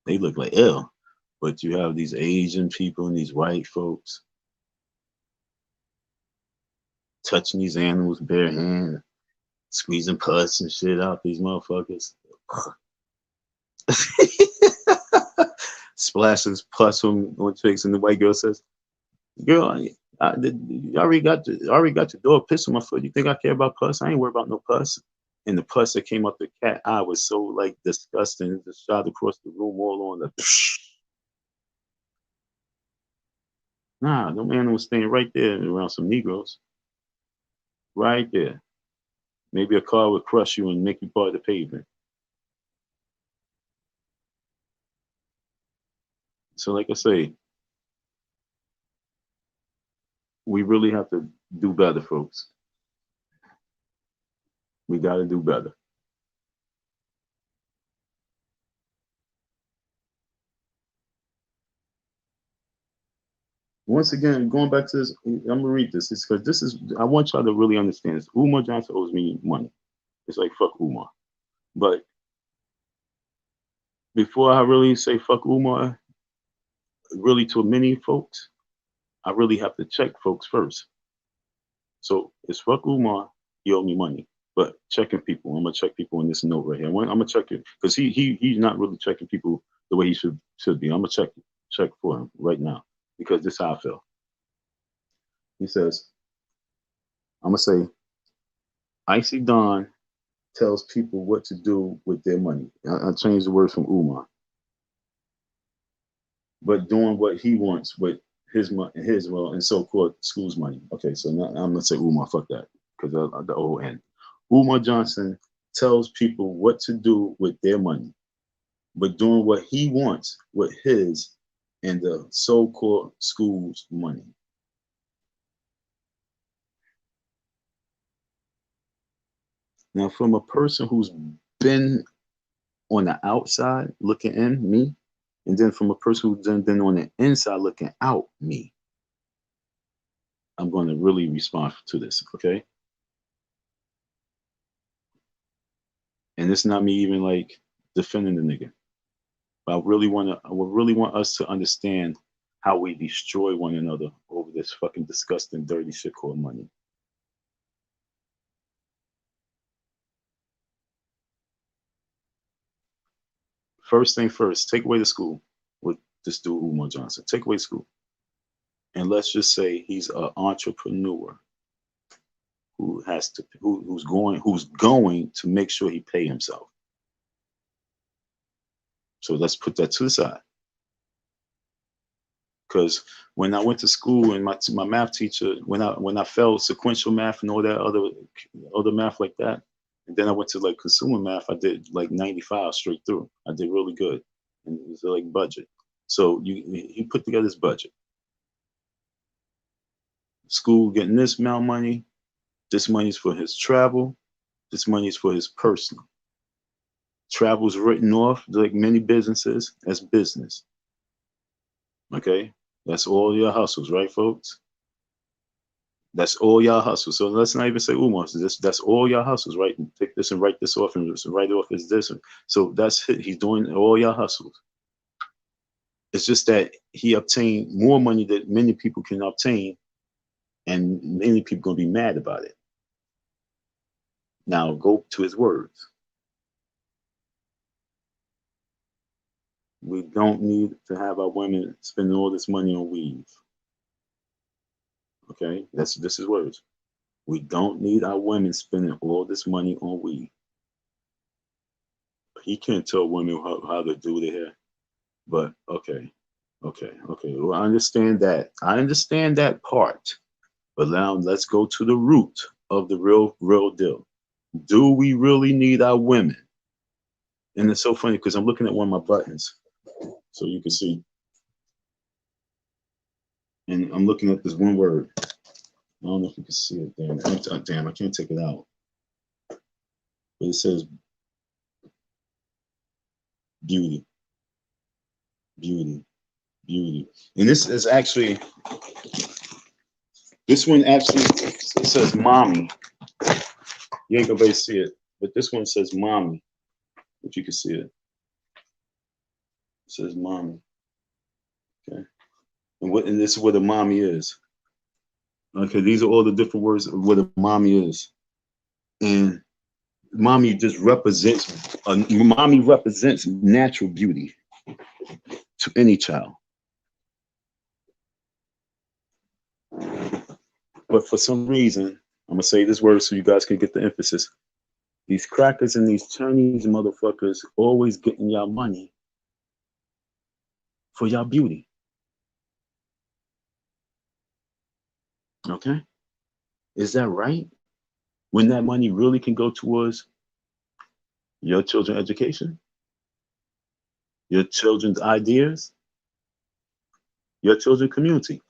They look like ill. But you have these Asian people and these white folks touching these animals bare hand, squeezing pus and shit out these motherfuckers. Splashes pus on chicks, and the white girl says, "Girl, I already got your dog piss on my foot. You think I care about pus? I ain't worried about no pus." And the pus that came up the cat eye was so like disgusting. It just shot across the room all on the. Nah, no man was staying right there around some Negroes. Right there. Maybe a car would crush you and make you part of the pavement. So, like I say, we really have to do better, folks. We got to do better. Once again, going back to this, I'm gonna read this. It's because this is I want y'all to really understand this. Umar Johnson owes me money. It's like fuck Umar. But before I really say fuck Umar, really to many folks, I really have to check folks first. So it's fuck Umar, he owe me money. But checking people, I'm gonna check people in this note right here. I'm gonna check it because he's not really checking people the way he should be. I'm gonna check for him right now because this is how I feel. He says, I'm gonna say, Icy Don tells people what to do with their money. I changed the word from Umar, but doing what he wants with his money, and so-called school's money. Okay, so now I'm gonna say Umar. Fuck that, because the old end. Umar Johnson tells people what to do with their money, but doing what he wants with his and the so-called school's money. Now, from a person who's been on the outside looking in, me, and then from a person who's then been on the inside looking out, me, I'm going to really respond to this, okay? And it's not me even like defending the nigga. But I would really want us to understand how we destroy one another over this fucking disgusting, dirty shit called money. First thing first, take away the school with this dude Umar Johnson. Take away school. And let's just say he's an entrepreneur who has to who's going to make sure he pay himself. So let's put that to the side. Because when I went to school and my math teacher, when I failed sequential math and all that other math like that, and then I went to like consumer math, I did like 95 straight through. I did really good, and it was like budget. So he put together his budget. School getting this amount of money. This money's for his travel. This money's for his personal. Travel's written off like many businesses as business. Okay, that's all your hustles, right, folks? That's all y'all hustles. So let's not even say Umar. That's all y'all hustles, right? And take this and write this off and write it off as this. So that's it. He's doing all y'all hustles. It's just that he obtained more money than many people can obtain, and many people gonna be mad about it. Now go to his words. We don't need to have our women spending all this money on weave. Okay, this is words. We don't need our women spending all this money on weave. He can't tell women how to do their hair. But okay. Well, I understand that. I understand that part. But now let's go to the root of the real deal. Do we really need our women? And it's so funny because I'm looking at one of my buttons, so you can see. And I'm looking at this one word. I don't know if you can see it. Damn, I can't take it out. But it says beauty. Beauty. Beauty. And this is actually, this one actually, it says mommy. You ain't gonna be able to see it, but this one says mommy, if you can see it. It says mommy. Okay. And this is what a mommy is. Okay, these are all the different words of what a mommy is. And mommy just represents, mommy represents natural beauty to any child. But for some reason, I'm gonna say this word so you guys can get the emphasis. These crackers and these Chinese motherfuckers always getting y'all money for y'all beauty. Okay? Is that right? When that money really can go towards your children's education, your children's ideas, your children's community.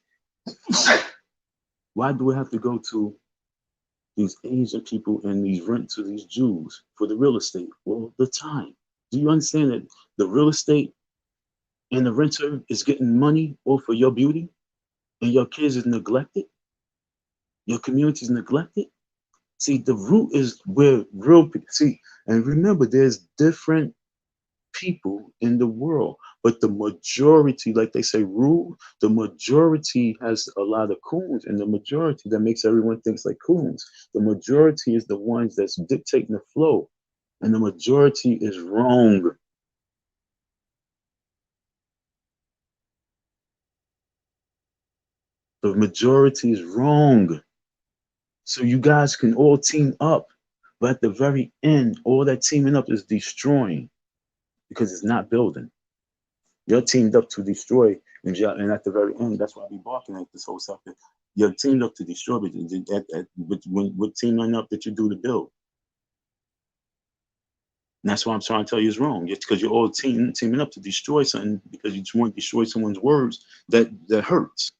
Why do we have to go to these Asian people and these rent to these Jews for the real estate all the time? Do you understand that the real estate and the renter is getting money off of your beauty and your kids is neglected? Your community is neglected? See, the root is where real people, see, and remember, there's different people in the world, but the majority, like they say, rule, the majority has a lot of coons, and the majority that makes everyone thinks like coons. The majority is the ones that's dictating the flow, and the majority is wrong. The majority is wrong. So you guys can all team up, but at the very end, all that teaming up is destroying because it's not building. You're teamed up to destroy, and at the very end, that's why I be barking at this whole stuff. You're teamed up to destroy, but, when teaming up that you do to build. And that's why I'm trying to tell you it's wrong. It's because you're all teaming up to destroy something because you just want to destroy someone's words that hurts.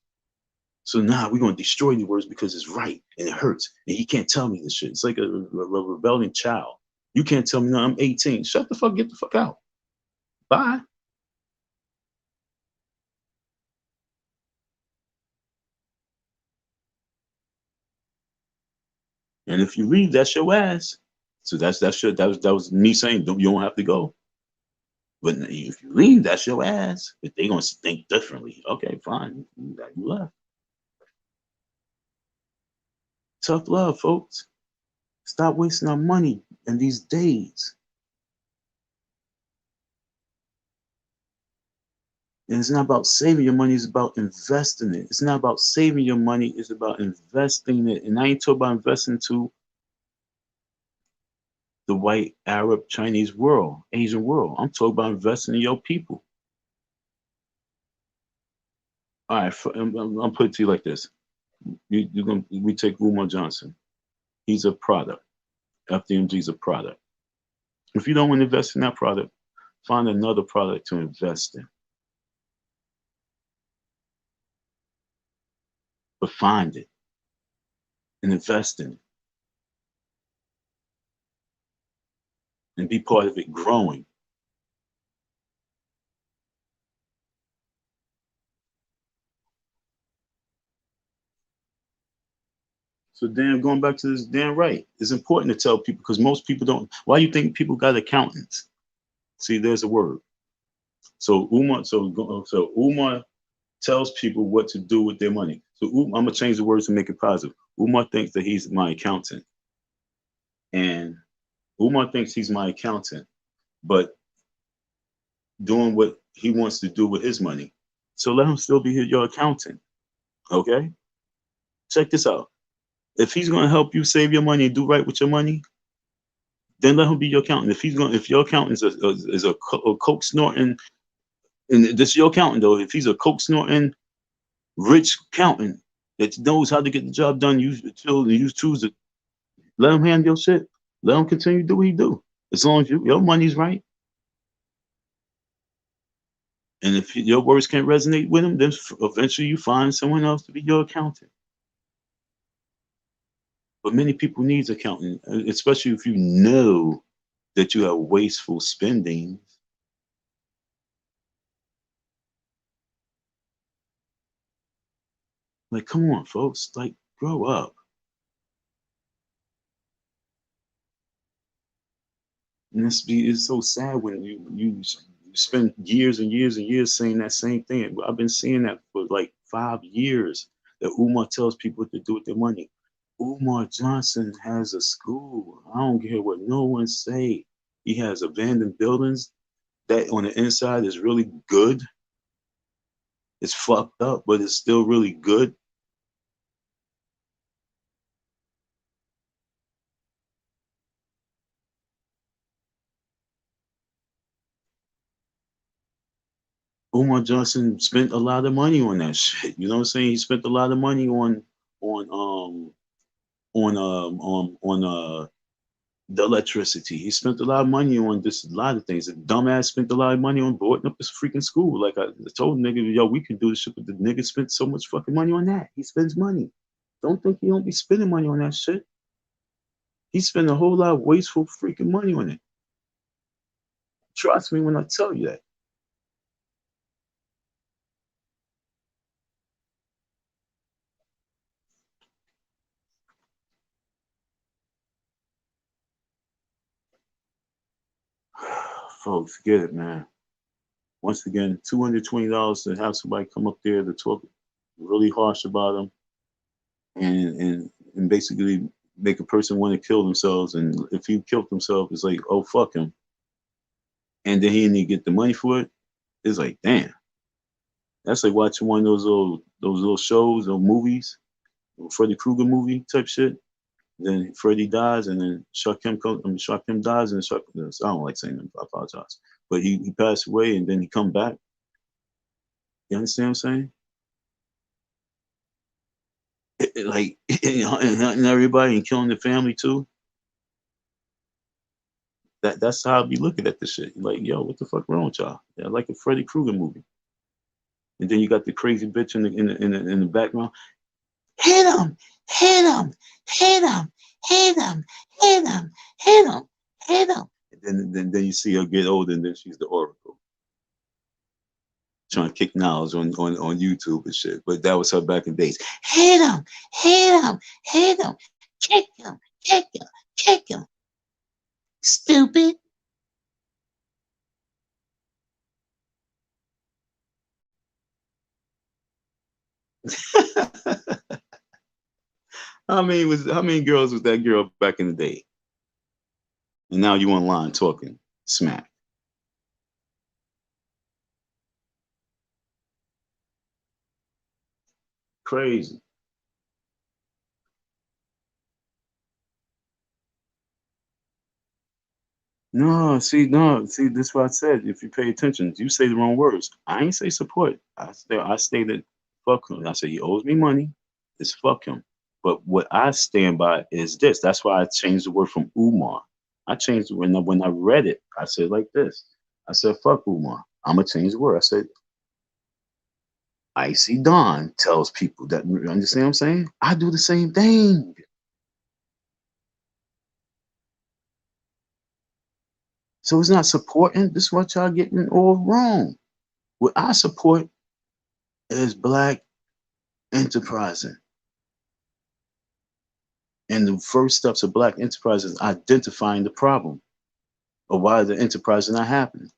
So now we're going to destroy the words because it's right and it hurts. And he can't tell me this shit. It's like a rebelling child. You can't tell me, no, I'm 18. Shut the fuck, get the fuck out. Bye. And if you leave, that's your ass. So that was me saying, don't, you don't have to go. But if you leave, that's your ass. If they gonna think differently, okay, fine, you left. Tough love, folks. Stop wasting our money in these days. And it's not about saving your money, it's about investing it. It's not about saving your money, it's about investing it. And I ain't talking about investing to the white, Arab, Chinese world, Asian world. I'm talking about investing in your people. All right, I'm put it to you like this. We take Umar Johnson. He's a product. FDMG is a product. If you don't want to invest in that product, find another product to invest in. But find it and invest in it and be part of it growing. So damn, going back to this damn right, it's important to tell people because most people don't. Why do you think people got accountants? See, there's a word. So Umar tells people what to do with their money. So I'm gonna change the words to make it positive. Umar thinks that he's my accountant, and Umar thinks he's my accountant, but doing what he wants to do with his money. So let him still be your accountant. Okay? Check this out. If he's gonna help you save your money and do right with your money, then let him be your accountant. If your accountant is a coke snorting, and this is your accountant though, if he's a coke snorting rich accountant that knows how to get the job done, you choose to let him handle your shit. Let him continue to do what he do. As long as your money's right. And if your words can't resonate with him, then eventually you find someone else to be your accountant. But many people need accounting, especially if you know that you have wasteful spending. Like, come on, folks, like, grow up. And it's so sad when you spend years and years and years saying that same thing. I've been saying that for like 5 years that Umar tells people what to do with their money. Umar Johnson has a school. I don't care what no one say. He has abandoned buildings that on the inside is really good. It's fucked up, but it's still really good. Umar Johnson spent a lot of money on that shit. You know what I'm saying? He spent a lot of money on the electricity. He spent a lot of money on this, a lot of things. The dumbass spent a lot of money on boarding up this freaking school. Like I told nigga, yo, we can do this shit, but the nigga spent so much fucking money on that. He spends money. Don't think he don't be spending money on that shit. He spent a whole lot of wasteful freaking money on it. Trust me when I tell you that. Folks, get it, man. Once again, $220 to have somebody come up there to talk really harsh about them and basically make a person want to kill themselves. And if he killed himself, it's like, oh fuck him. And then he didn't get the money for it. It's like, damn. That's like watching one of those little shows or movies, Freddy Krueger movie type shit. Then Freddy dies, and then Shakim dies, and I don't like saying that. I apologize, but he passed away, and then he come back. You understand what I'm saying? Like and hunting everybody and killing the family too. That's how I be looking at this shit. Like, yo, what the fuck wrong with y'all? Yeah, like a Freddy Krueger movie. And then you got the crazy bitch in the background. Hit him, hit him, hit him, hit him, hit him, hit him, hit him. And then you see her get older, and then she's the Oracle, trying to kick knowledge on YouTube and shit. But that was her back in the days. Hit him, hit him, hit him, kick him, kick him, kick him. Stupid. How many girls was that girl back in the day? And now you online talking smack. Crazy. No, see, this is what I said. If you pay attention, you say the wrong words. I ain't say support. I stated fuck him. I said he owes me money. It's fuck him. But what I stand by is this. That's why I changed the word from Umar. I changed it when I read it. I said like this. I said fuck Umar. I'm gonna change the word. I said Icy Dawn tells people that. You understand what I'm saying? I do the same thing. So it's not supporting. This is what y'all getting all wrong. What I support is black enterprising. And the first steps of black enterprise is identifying the problem of why the enterprise is not happening.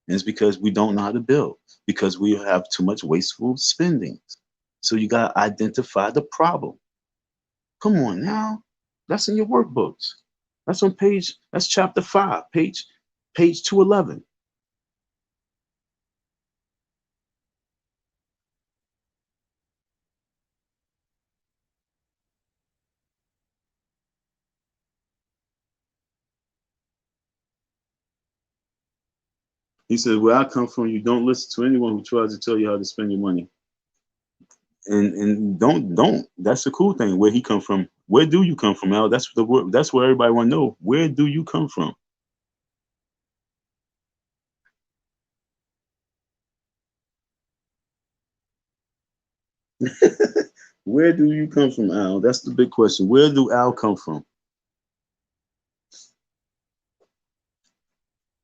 And it's because we don't know how to build, because we have too much wasteful spending. So you got to identify the problem. Come on now. That's in your workbooks. That's on that's chapter 5, page 211. He says, where I come from, you don't listen to anyone who tries to tell you how to spend your money. And don't. That's the cool thing. Where he come from? Where do you come from, Al? That's the word. That's where everybody want to know. Where do you come from? Where do you come from, Al? That's the big question. Where do Al come from?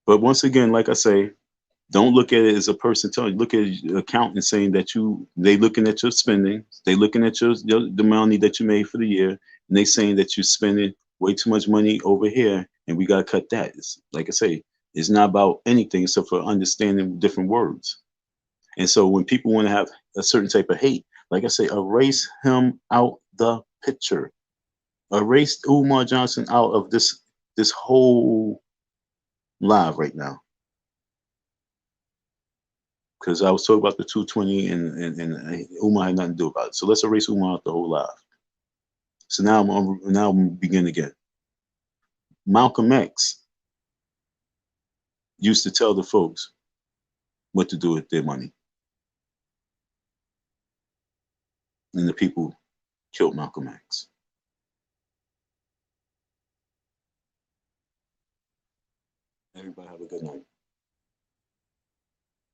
But once again, like I say, don't look at it as a person telling you. Look at your accountant saying that they looking at your spending, they looking at the money that you made for the year, and they saying that you're spending way too much money over here, and we gotta cut that. It's, like I say, it's not about anything except for understanding different words. And so when people want to have a certain type of hate, like I say, erase him out the picture. Erase Umar Johnson out of this whole live right now. Because I was talking about the 220 and Umar had nothing to do about it. So let's erase Umar out the whole live. So now I'm begin again. Malcolm X used to tell the folks what to do with their money. And the people killed Malcolm X. Everybody have a good night.